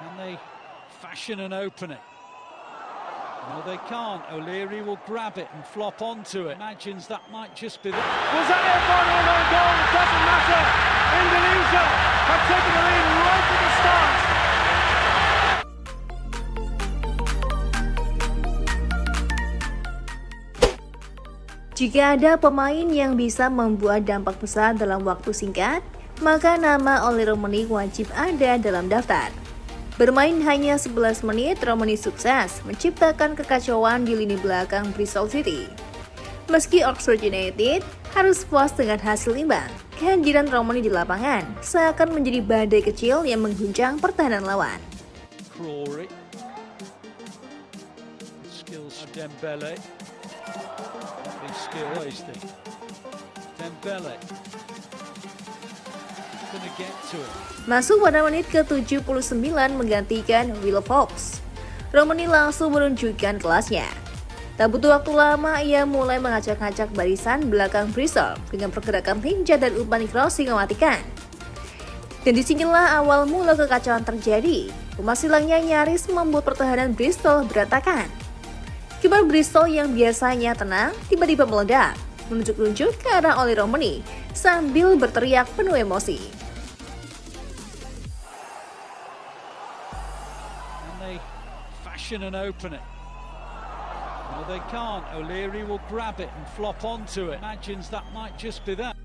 Can they fashion an opening? No, they can't. O'Leary will grab it and flop onto it. Imagines that might just be the... Was that their final known goal? It doesn't matter. Indonesia have taken the lead right at the start. Jika ada pemain yang bisa membuat dampak besar dalam waktu singkat, maka nama Oli Romeni wajib ada dalam daftar. Bermain hanya 11 menit, Romeni sukses menciptakan kekacauan di lini belakang Bristol City. Meski Oxford United harus puas dengan hasil imbang, kehadiran Romeni di lapangan seakan menjadi badai kecil yang mengguncang pertahanan lawan. Crawley. Skills Dembele. Big skill wasted. Dembele. Gonna get to it. Masuk pada menit ke-79 menggantikan Will Fox. Romeni langsung menunjukkan kelasnya. Tak butuh waktu lama, ia mulai mengacak-ngacak barisan belakang Bristol dengan pergerakan lincah dan umpan crossing mematikan. Dan disinilah awal mula kekacauan terjadi. Pemasilangnya nyaris membuat pertahanan Bristol berantakan. Kiper Bristol yang biasanya tenang tiba-tiba meledak, menunjuk-nunjuk ke arah Oli Romeni sambil berteriak penuh emosi. Fashion and open it. No, they can't. O'Leary will grab it and flop onto it. Imagines that might just be that.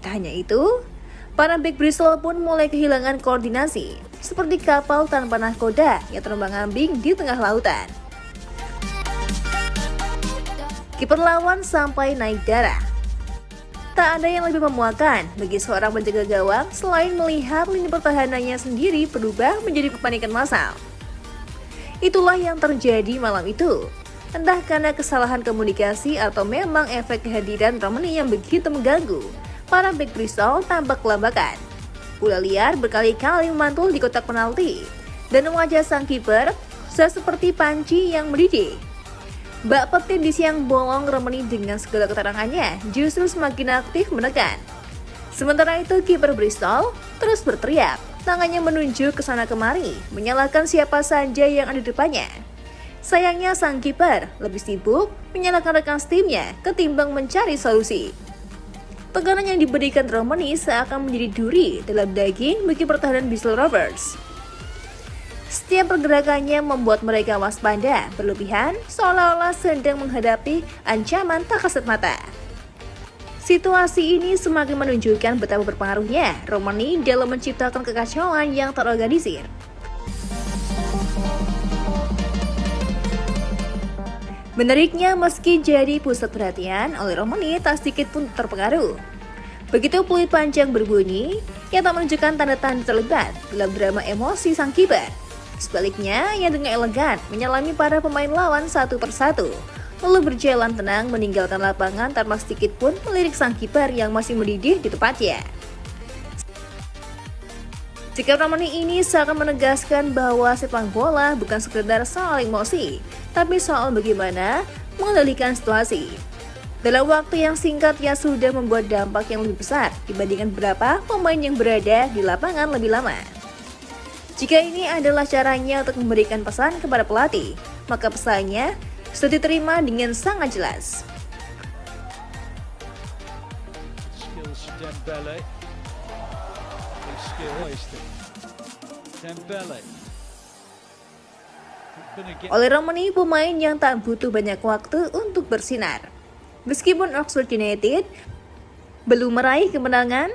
Tak hanya itu, para bek Bristol pun mulai kehilangan koordinasi, seperti kapal tanpa nahkoda yang terombang-ambing di tengah lautan. Kiper lawan sampai naik darah. Tak ada yang lebih memuakkan bagi seorang penjaga gawang selain melihat lini pertahanannya sendiri berubah menjadi kepanikan massal. Itulah yang terjadi malam itu. Entah karena kesalahan komunikasi atau memang efek kehadiran Romeni yang begitu mengganggu, para bek Bristol tampak kelabakan. Bola liar berkali-kali memantul di kotak penalti, dan wajah sang kiper seperti panci yang mendidih. Bak petir di siang bolong, Romeni dengan segala keterangannya justru semakin aktif menekan. Sementara itu kiper Bristol terus berteriak, tangannya menunjuk ke sana kemari, menyalahkan siapa saja yang ada di depannya. Sayangnya sang kiper lebih sibuk menyalahkan rekan timnya ketimbang mencari solusi. Tekanan yang diberikan Romeni seakan menjadi duri dalam daging bagi pertahanan Bristol Rovers. Setiap pergerakannya membuat mereka waspada berlebihan, seolah-olah sedang menghadapi ancaman tak kasat mata. Situasi ini semakin menunjukkan betapa berpengaruhnya Romeni dalam menciptakan kekacauan yang terorganisir. Menariknya, meski jadi pusat perhatian, Oli Romeni tak sedikit pun terpengaruh. Begitu peluit panjang berbunyi, ia tak menunjukkan tanda-tanda terlibat dalam drama emosi sang kiper. Sebaliknya, ia dengan elegan menyelami para pemain lawan satu persatu, lalu berjalan tenang meninggalkan lapangan tanpa sedikit pun melirik sang kiper yang masih mendidih di tempatnya. Sikap Romeni ini seakan menegaskan bahwa sepak bola bukan sekedar soal emosi, tapi soal bagaimana mengendalikan situasi. Dalam waktu yang singkat, ia sudah membuat dampak yang lebih besar dibandingkan beberapa pemain yang berada di lapangan lebih lama. Jika ini adalah caranya untuk memberikan pesan kepada pelatih, maka pesannya sudah diterima dengan sangat jelas. Oli Romeni pemain yang tak butuh banyak waktu untuk bersinar. Meskipun Oxford United belum meraih kemenangan,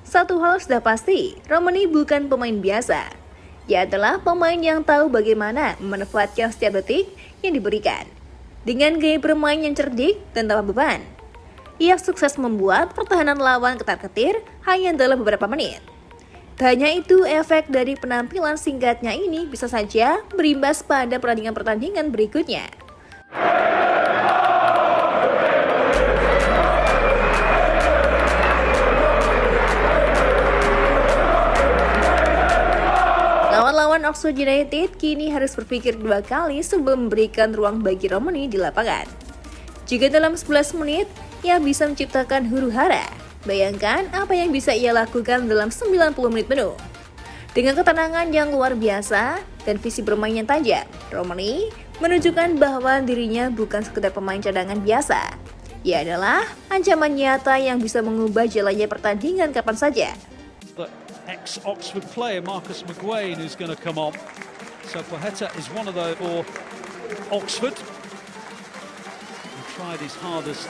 satu hal sudah pasti, Romeni bukan pemain biasa. Ia adalah pemain yang tahu bagaimana memanfaatkan setiap detik yang diberikan. Dengan gaya bermain yang cerdik dan tanpa beban, ia sukses membuat pertahanan lawan ketar-ketir hanya dalam beberapa menit. Tak hanya itu, efek dari penampilan singkatnya ini bisa saja berimbas pada pertandingan-pertandingan berikutnya. Lawan Oxford United kini harus berpikir dua kali sebelum memberikan ruang bagi Romeni di lapangan. Jika dalam 11 menit, ia bisa menciptakan huru-hara. Bayangkan apa yang bisa ia lakukan dalam 90 menit penuh. Dengan ketenangan yang luar biasa dan visi bermain yang tajam, Romani menunjukkan bahwa dirinya bukan sekedar pemain cadangan biasa. Ia adalah ancaman nyata yang bisa mengubah jalannya pertandingan kapan saja. The ex-Oxford player Marcus McGuane who's going to come on. So Paheta is one of those for Oxford. He tried his hardest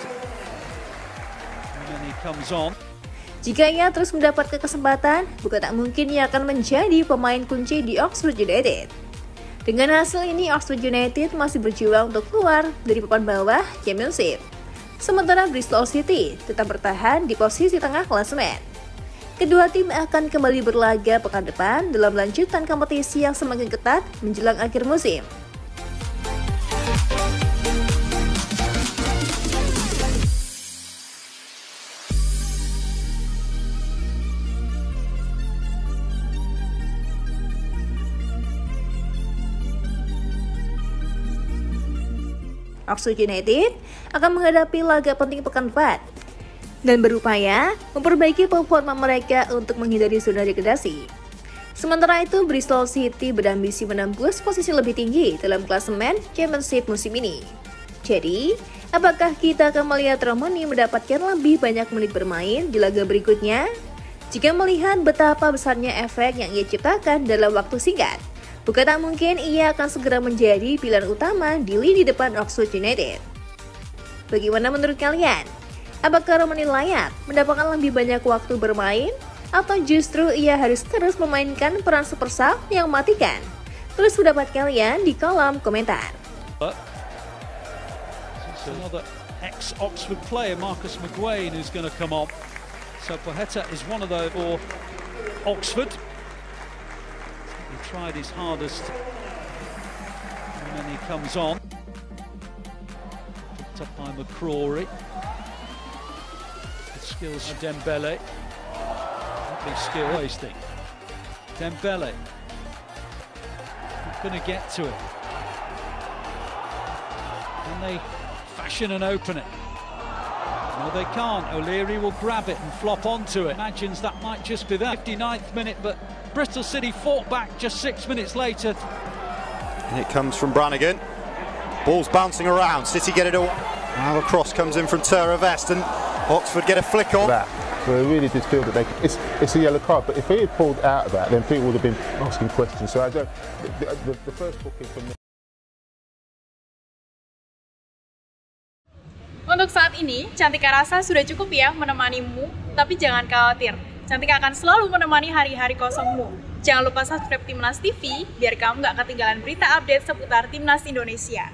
and then he comes on. Jika ia terus mendapatkan kesempatan, bukan tak mungkin ia akan menjadi pemain kunci di Oxford United. Dengan hasil ini, Oxford United masih berjuang untuk keluar dari papan bawah Championship. Sementara Bristol City tetap bertahan di posisi tengah klasemen. Kedua tim akan kembali berlaga pekan depan dalam lanjutan kompetisi yang semakin ketat menjelang akhir musim. Oxford United akan menghadapi laga penting pekan depan dan berupaya memperbaiki performa mereka untuk menghindari zona degradasi. Sementara itu, Bristol City berambisi menembus posisi lebih tinggi dalam klasemen Championship musim ini. Jadi, apakah kita akan melihat Romani mendapatkan lebih banyak menit bermain di laga berikutnya? Jika melihat betapa besarnya efek yang ia ciptakan dalam waktu singkat, bukan tak mungkin ia akan segera menjadi pilihan utama di lini depan Oxford United. Bagaimana menurut kalian? Apakah Romani layak mendapatkan lebih banyak waktu bermain? Atau justru ia harus terus memainkan peran super sub yang mematikan? Tulis pendapat kalian di kolom komentar. Another ex-Oxford player Marcus McGuane who's going to come on. So Paheta is one of those for Oxford. He tried his hardest and then he comes on. Picked up by McCrory. The skills of Dembele. Lovely skill wasting. Dembele. Not going to get to it. And they fashion an opening. No, they can't. O'Leary will grab it and flop onto it. Imagines that might just be that. 59th minute, but Bristol City fought back just 6 minutes later. And it comes from Brannigan. Ball's bouncing around. City get it all. Now a cross comes in from Tara Vest and Oxford get a flick on. So I really did feel that it's a yellow card, but if he had pulled out of that, then people would have been asking questions. So I don't. The first booking from. Untuk saat ini, Cantika rasa sudah cukup ya menemanimu, tapi jangan khawatir. Cantika akan selalu menemani hari-hari kosongmu. Jangan lupa subscribe Timnas TV, biar kamu nggak ketinggalan berita update seputar Timnas Indonesia.